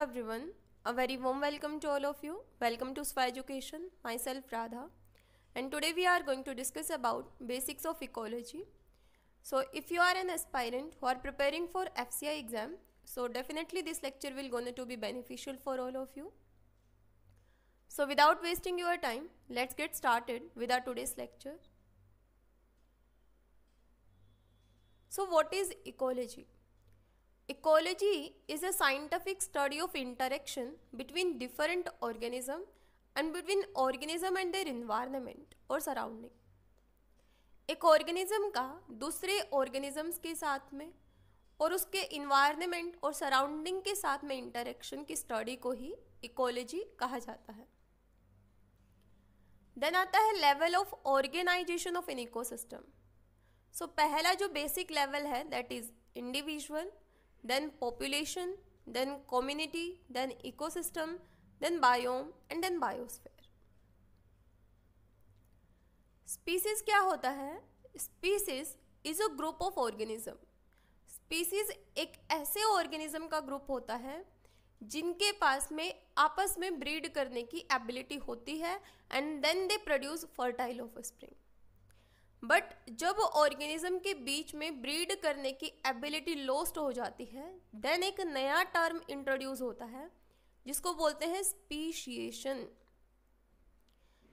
Everyone, a very warm welcome to all of you. Welcome to SWA Education. Myself Radha, and today we are going to discuss about basics of ecology. So if you are an aspirant who are preparing for FCI exam, so definitely this lecture will going to be beneficial for all of you. So without wasting your time, let's get started with our today's lecture. So what is ecology? Ecology is a scientific study of interaction between different organisms and between organism and their environment or surrounding. एक organism का दूसरे organisms के साथ में और उसके environment और surrounding के साथ में इंटरेक्शन की स्टडी को ही इकोलॉजी कहा जाता है. देन आता है level of organisation of an ecosystem. So पहला जो बेसिक लेवल है that is individual, then population, then community, then ecosystem, then biome and then biosphere. Species क्या होता है? Species is a group of organism. Species एक ऐसे organism का group होता है जिनके पास में आपस में ब्रीड करने की एबिलिटी होती है and then they produce fertile offspring. But जब ऑर्गेनिज्म के बीच में ब्रीड करने की एबिलिटी लॉस्ट हो जाती है देन एक नया टर्म इंट्रोड्यूस होता है जिसको बोलते हैं स्पीशिएशन.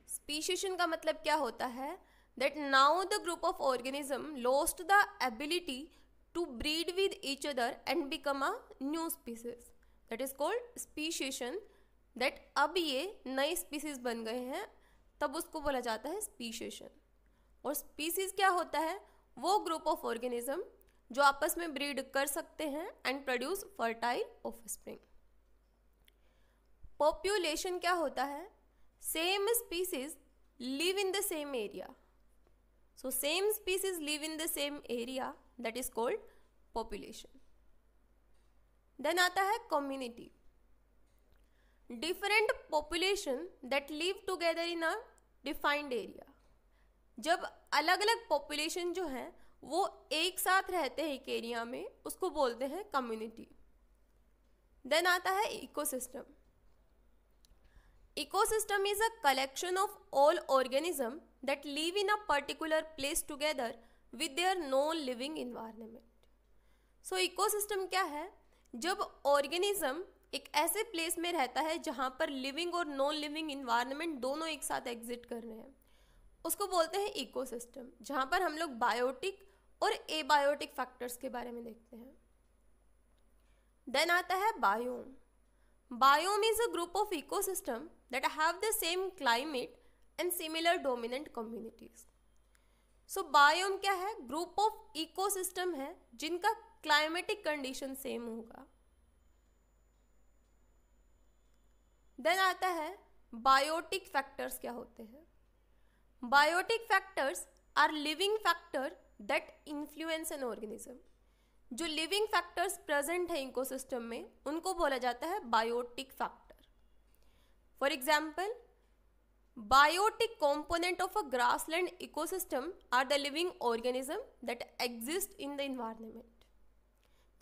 स्पीशिएशन का मतलब क्या होता है? That now the group of organism lost the ability to breed with each other and become a new species. That is called speciation. That अब ये नए स्पीसीज बन गए हैं तब उसको बोला जाता है स्पीशिएशन. और स्पीसीज क्या होता है? वो ग्रुप ऑफ ऑर्गेनिज्म जो आपस में ब्रीड कर सकते हैं and produce fertile offspring. Population क्या होता है? Same species live in the same area. So same species live in the same area, that is called population. Then आता है community. Different population that live together in a defined area. जब अलग अलग population जो है वो एक साथ रहते हैं एक एरिया में उसको बोलते हैं कम्युनिटी. देन आता है ecosystem. Ecosystem is a collection of all organism that live in a particular place together with their non living environment. So ecosystem क्या है? जब ऑर्गेनिज्म एक ऐसे प्लेस में रहता है जहाँ पर लिविंग और नॉन लिविंग इन्वायरमेंट दोनों एक साथ एग्जिस्ट कर रहे हैं उसको बोलते हैं इकोसिस्टम. जहाँ पर हम लोग बायोटिक और एबायोटिक फैक्टर्स के बारे में देखते हैं. देन आता है biome. Biome is a group of ecosystem that have the same climate and similar dominant communities. So biome क्या है? ग्रुप ऑफ इकोसिस्टम है जिनका क्लाइमेटिक कंडीशन सेम होगा. देन आता है बायोटिक फैक्टर्स क्या होते हैं? Biotic factors are living factor that influence an organism. जो लिविंग फैक्टर्स प्रेजेंट है इकोसिस्टम में उनको बोला जाता है biotic factor. For example, biotic component of a grassland ecosystem are the living organism that exist in the environment.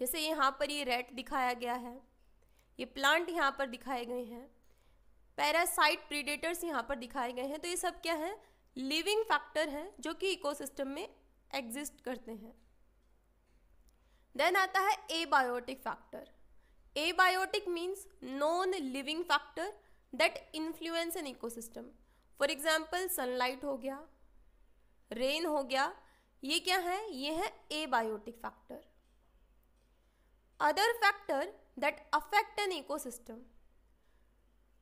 जैसे यहाँ पर ये रैट दिखाया गया है, ये प्लांट यहाँ पर दिखाए गए हैं, पैरासाइट प्रीडेटर्स यहाँ पर दिखाए गए हैं. तो ये सब क्या है? लिविंग फैक्टर है जो कि इकोसिस्टम में एग्जिस्ट करते हैं. देन आता है abiotic factor. Abiotic means non living factor that influence an ecosystem. For example sunlight हो गया, रेन हो गया, ये क्या है? ये है abiotic factor. Other factor that affect an ecosystem.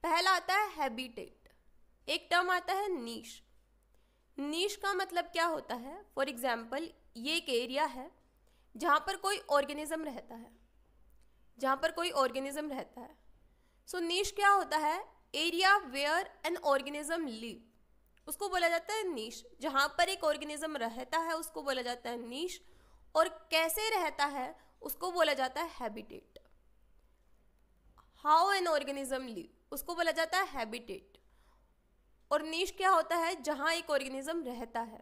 पहला आता है हैबिटेट. एक टर्म आता है नीश. नीश का मतलब क्या होता है? फॉर एग्जाम्पल, ये एक एरिया है जहाँ पर कोई ऑर्गेनिज्म रहता है, जहाँ पर कोई ऑर्गेनिज्म रहता है. सो नीश क्या होता है? Area where an organism live, उसको बोला जाता है नीश. जहाँ पर एक ऑर्गेनिज्म रहता है उसको बोला जाता है नीश, और कैसे रहता है उसको बोला जाता है habitat. How an organism live उसको बोला जाता है हैबिटेट. और नीश क्या होता है? जहां एक ऑर्गेनिज्म रहता है.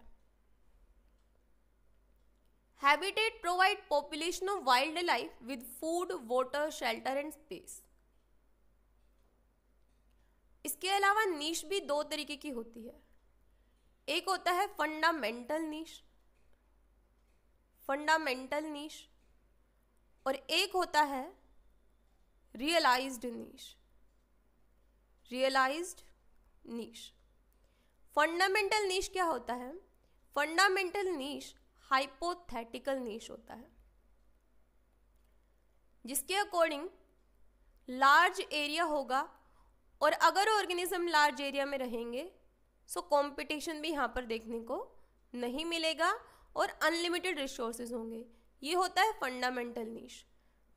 Habitat provide population of wildlife with food, water, shelter and space. इसके अलावा नीश भी दो तरीके की होती है। एक होता है फंडामेंटल नीश, फंडामेंटल नीश, और एक होता है रियलाइज्ड नीश, रियलाइज्ड नीश। फंडामेंटल नीश क्या होता है? फंडामेंटल नीश हाइपोथेटिकल नीश होता है, जिसके अकॉर्डिंग लार्ज एरिया होगा, और अगर ऑर्गेनिज्म लार्ज एरिया में रहेंगे सो कंपटीशन भी यहाँ पर देखने को नहीं मिलेगा और अनलिमिटेड रिसोर्सेज होंगे। ये होता है फंडामेंटल नीश।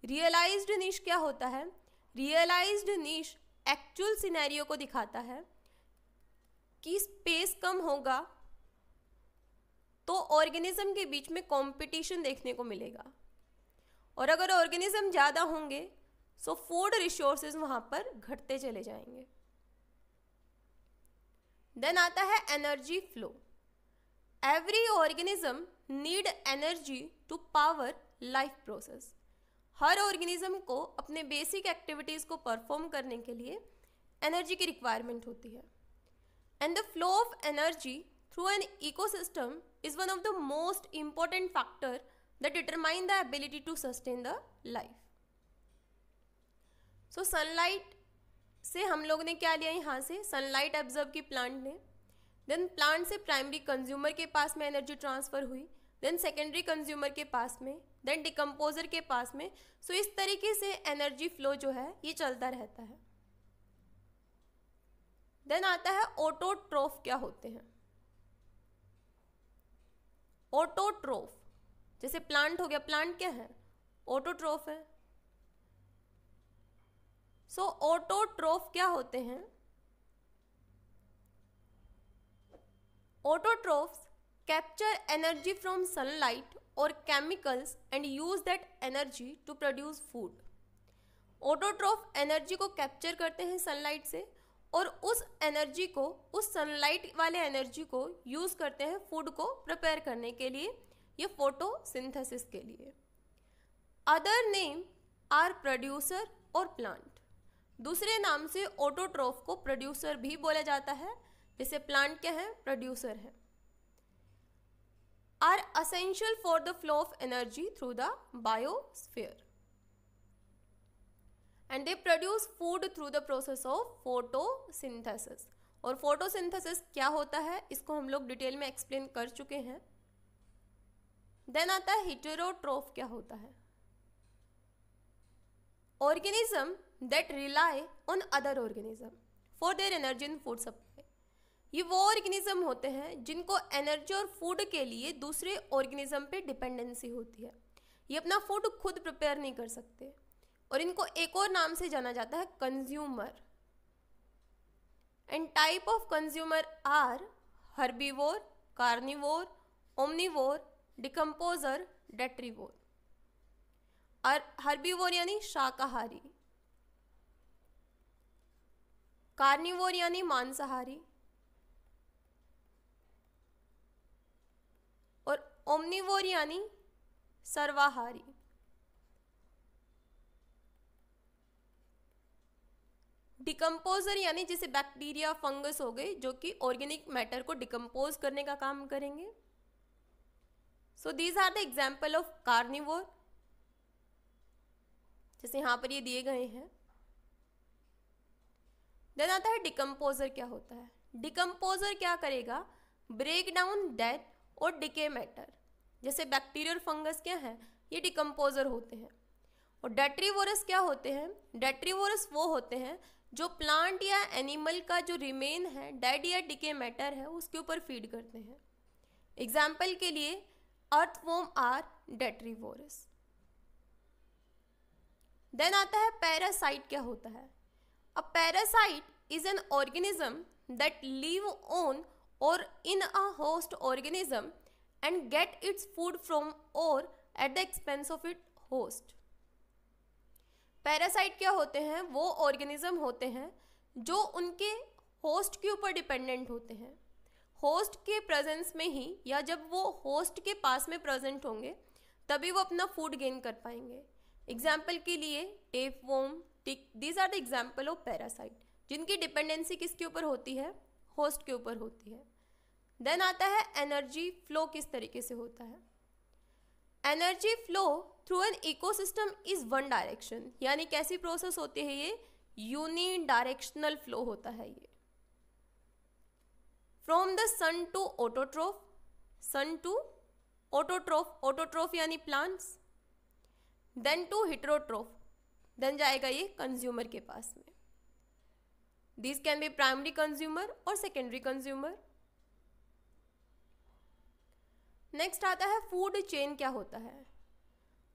रियलाइज्ड नीश क्या होता है? रियलाइज्ड नीश एक्चुअल सिनेरियो को दिखाता है कि स्पेस कम होगा तो ऑर्गेनिज्म के बीच में कंपटीशन देखने को मिलेगा, और अगर ऑर्गेनिज्म ज़्यादा होंगे सो फूड रिसोर्सेज वहाँ पर घटते चले जाएंगे। देन आता है energy flow. Every organism need energy to power life process. हर ऑर्गेनिज्म को अपने बेसिक एक्टिविटीज़ को परफॉर्म करने के लिए एनर्जी की रिक्वायरमेंट होती है। And the flow of energy through an ecosystem is one of the most important factor that determine the ability to sustain the life. So sunlight से हम लोग ने क्या लिया यहाँ से? सनलाइट एब्जॉर्ब की प्लांट ने, देन प्लांट से प्राइमरी कंज्यूमर के पास में एनर्जी ट्रांसफर हुई, देन सेकेंडरी कंज्यूमर के पास में, देन डिकम्पोजर के पास में। सो इस तरीके से एनर्जी फ्लो जो है ये चलता रहता है। देन आता है ऑटोट्रोफ क्या होते हैं? ऑटोट्रोफ, जैसे प्लांट हो गया, प्लांट क्या है? ऑटोट्रोफ है। सो ऑटोट्रोफ क्या होते हैं? Autotrophs capture energy from sunlight और chemicals and use that energy to produce food. Autotroph energy को कैप्चर करते हैं सनलाइट से और उस एनर्जी को, उस सनलाइट वाले एनर्जी को यूज़ करते हैं फूड को प्रिपेयर करने के लिए, ये फोटोसिंथेसिस के लिए। अदर नेम आर प्रोड्यूसर और प्लांट। दूसरे नाम से ऑटोट्रोफ को प्रोड्यूसर भी बोला जाता है, जैसे प्लांट क्या है? प्रोड्यूसर है। Are essential for the flow of energy through the biosphere and they produce food through the process of photosynthesis। और photosynthesis क्या होता है इसको हम लोग डिटेल में एक्सप्लेन कर चुके हैं। देन आता है हेटेरोट्रोफ क्या होता है? Organism that rely on other organism for their energy in food supply. ये वो ऑर्गेनिज्म होते हैं जिनको एनर्जी और फूड के लिए दूसरे ऑर्गेनिज्म पे डिपेंडेंसी होती है। ये अपना फूड खुद प्रिपेयर नहीं कर सकते, और इनको एक और नाम से जाना जाता है consumer. And type of consumer are herbivore, carnivore, omnivore, decomposer, detritivore. और हर्बीवोर यानी शाकाहारी, कार्निवोर यानी मांसाहारी, और ओमनीवोर यानी सर्वाहारी। डिकम्पोजर यानी जैसे बैक्टीरिया, फंगस हो गए जो कि ऑर्गेनिक मैटर को डिकम्पोज करने का काम करेंगे। So these are the example of carnivore, जैसे यहाँ पर ये दिए गए हैं। देन आता है डिकम्पोजर क्या होता है? डिकम्पोजर क्या करेगा? ब्रेक डाउन डेड और डिके मैटर। जैसे बैक्टीरिया और फंगस क्या है? ये डिकम्पोजर होते हैं। और डेट्रीवोरस क्या होते हैं? डेट्रीवोरस वो होते हैं जो प्लांट या एनिमल का जो रिमेन है, डेड या डिके मैटर है, उसके ऊपर फीड करते हैं। एग्जाम्पल के लिए अर्थवॉर्म आर डेट्रीवोरस। देन आता है पैरासाइट क्या होता है? A parasite is an organism that live on or in a host organism and get its food from or at the expense of it host. Parasite क्या होते हैं? वो organism होते हैं जो उनके होस्ट के ऊपर डिपेंडेंट होते हैं। होस्ट के प्रेजेंस में ही, या जब वो होस्ट के पास में प्रेजेंट होंगे तभी वो अपना फूड गेन कर पाएंगे। एग्जाम्पल के लिए tapeworm, tick, these are the example of parasite. जिनकी डिपेंडेंसी किसके ऊपर होती है, होस्ट के ऊपर होती है। देन आता है एनर्जी फ्लो किस तरीके से होता है। Energy flow through an ecosystem is one direction, यानी कैसी प्रोसेस होती है ये, यूनि डायरेक्शनल फ्लो होता है ये। From the sun to autotroph, sun to autotroph, autotroph यानी plants, then to heterotroph, then जाएगा ये कंज्यूमर के पास में। This can be primary consumer और सेकेंडरी कंज्यूमर। नेक्स्ट आता है फूड चेन क्या होता है।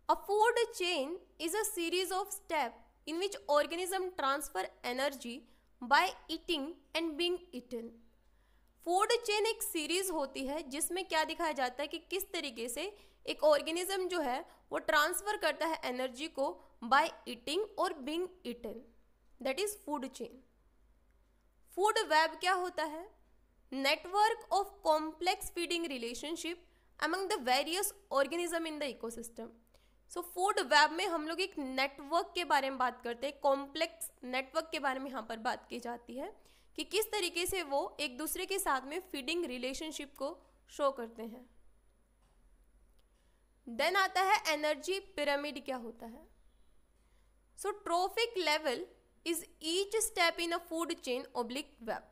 A food chain is a series of step in which organism transfer energy by eating and being eaten. Food chain एक सीरीज होती है जिसमें क्या दिखाया जाता है कि किस तरीके से एक ऑर्गेनिज्म जो है वो ट्रांसफर करता है एनर्जी को बाय ईटिंग और being eaten, that is food chain. Food web क्या होता है, network of complex feeding relationship among the various organism in the ecosystem. So food web में हम लोग एक नेटवर्क के बारे में बात करते हैं, कॉम्प्लेक्स नेटवर्क के बारे में यहाँ पर बात की जाती है कि किस तरीके से वो एक दूसरे के साथ में फीडिंग रिलेशनशिप को शो करते हैं। देन आता है एनर्जी पिरामिड क्या होता है। So trophic level is each step in a food chain oblique web.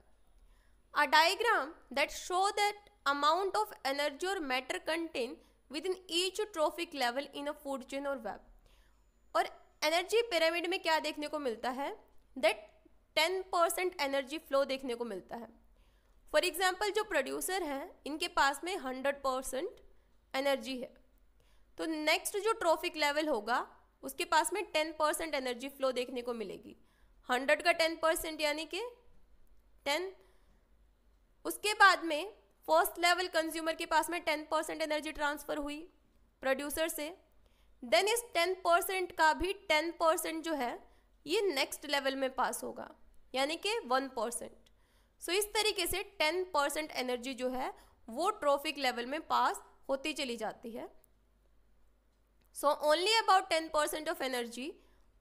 A diagram that show that amount of energy or matter contained within each trophic level in a food chain or web. और energy pyramid में क्या देखने को मिलता है, that 10% energy flow देखने को मिलता है। फॉर एग्जाम्पल जो प्रोड्यूसर हैं इनके पास में 100% एनर्जी है, तो नेक्स्ट जो ट्रोफिक लेवल होगा उसके पास में 10% एनर्जी फ्लो देखने को मिलेगी। 100 का 10% यानी कि 10। उसके बाद में फर्स्ट लेवल कंज्यूमर के पास में 10% एनर्जी ट्रांसफर हुई प्रोड्यूसर से, देन इस 10% का भी 10% जो है ये नेक्स्ट लेवल में पास होगा यानी कि 1%। सो इस तरीके से 10% एनर्जी जो है वो ट्रोफिक लेवल में पास होती चली जाती है। So only about 10% of energy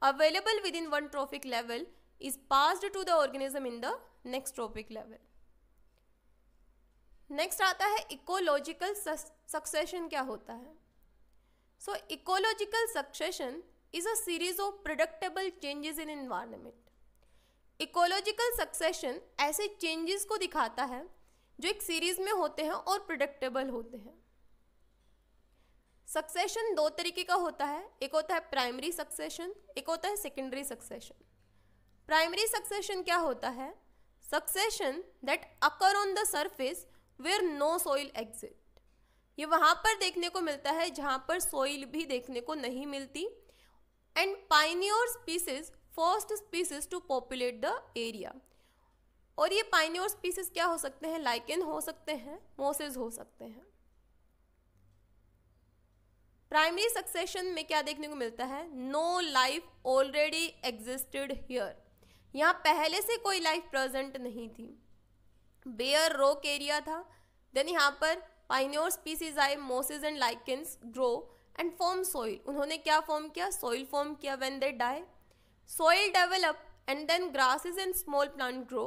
available within one trophic level is passed to the organism in the next trophic level. Next आता है इकोलॉजिकल सक्सेशन क्या होता है। So ecological succession is a series of predictable changes in environment. Ecological succession ऐसे changes को दिखाता है जो एक सीरीज में होते हैं और प्रेडिक्टेबल होते हैं। सक्सेशन दो तरीके का होता है, एक होता है प्राइमरी सक्सेशन, एक होता है सेकेंडरी सक्सेशन। प्राइमरी सक्सेशन क्या होता है, succession that occur on the surface where no soil exist. ये वहाँ पर देखने को मिलता है जहाँ पर सॉइल भी देखने को नहीं मिलती। And pioneer species first species to populate the area. और ये पाइनियर स्पीसीज क्या हो सकते हैं, लाइकेन हो सकते हैं, मोसेस हो सकते हैं। प्राइमरी सक्सेशन में क्या देखने को मिलता है, no life already existed here. यहाँ पहले से कोई लाइफ प्रेजेंट नहीं थी, बेयर रॉक एरिया था। देन यहाँ पर पाइनियर स्पीसीज आए, mosses and lichens grow and form soil. उन्होंने क्या फॉर्म किया, सॉइल फॉर्म किया। When they die soil develop and then grasses and small plant grow,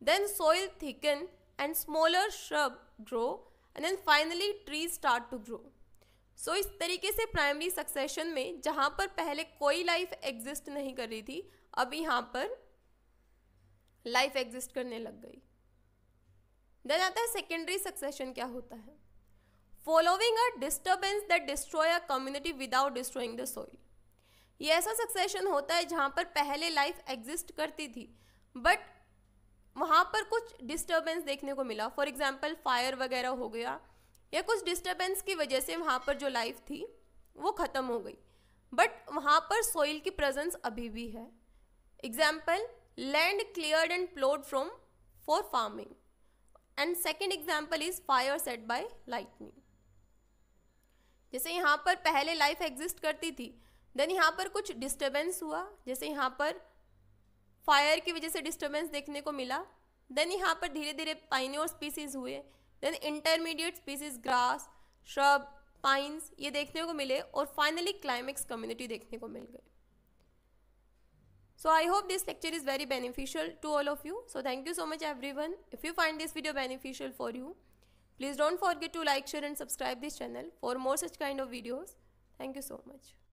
then soil thicken and smaller shrub grow and then finally trees start to grow. So इस तरीके से primary succession में जहाँ पर पहले कोई life exist नहीं कर रही थी, अब यहाँ पर लाइफ एग्जिस्ट करने लग गई। देन आता है सेकेंडरी सक्सेशन क्या होता है, following a disturbance that destroy a community without destroying the soil. ये ऐसा सक्सेशन होता है जहाँ पर पहले लाइफ एग्जिस्ट करती थी बट वहाँ पर कुछ डिस्टर्बेंस देखने को मिला। फॉर एग्जाम्पल फायर वगैरह हो गया या कुछ डिस्टर्बेंस की वजह से वहाँ पर जो लाइफ थी वो ख़त्म हो गई, बट वहाँ पर सॉइल की प्रेजेंस अभी भी है। Example, land cleared and ploughed from for farming. And second example is fire set by lightning. जैसे यहाँ पर पहले लाइफ एग्जिस्ट करती थी, देन यहाँ पर कुछ डिस्टर्बेंस हुआ, जैसे यहाँ पर फायर की वजह से डिस्टर्बेंस देखने को मिला। देन यहाँ पर धीरे धीरे पाइनियर स्पीसीज हुए, then intermediate species grass, shrub, pines ये देखने को मिले और फाइनली क्लाइमेक्स कम्युनिटी देखने को मिल गए। So I hope this lecture is very beneficial to all of you. So thank you so much everyone. If you find this video beneficial for you, please don't forget to like, share and subscribe this channel for more such kind of videos. Thank you so much.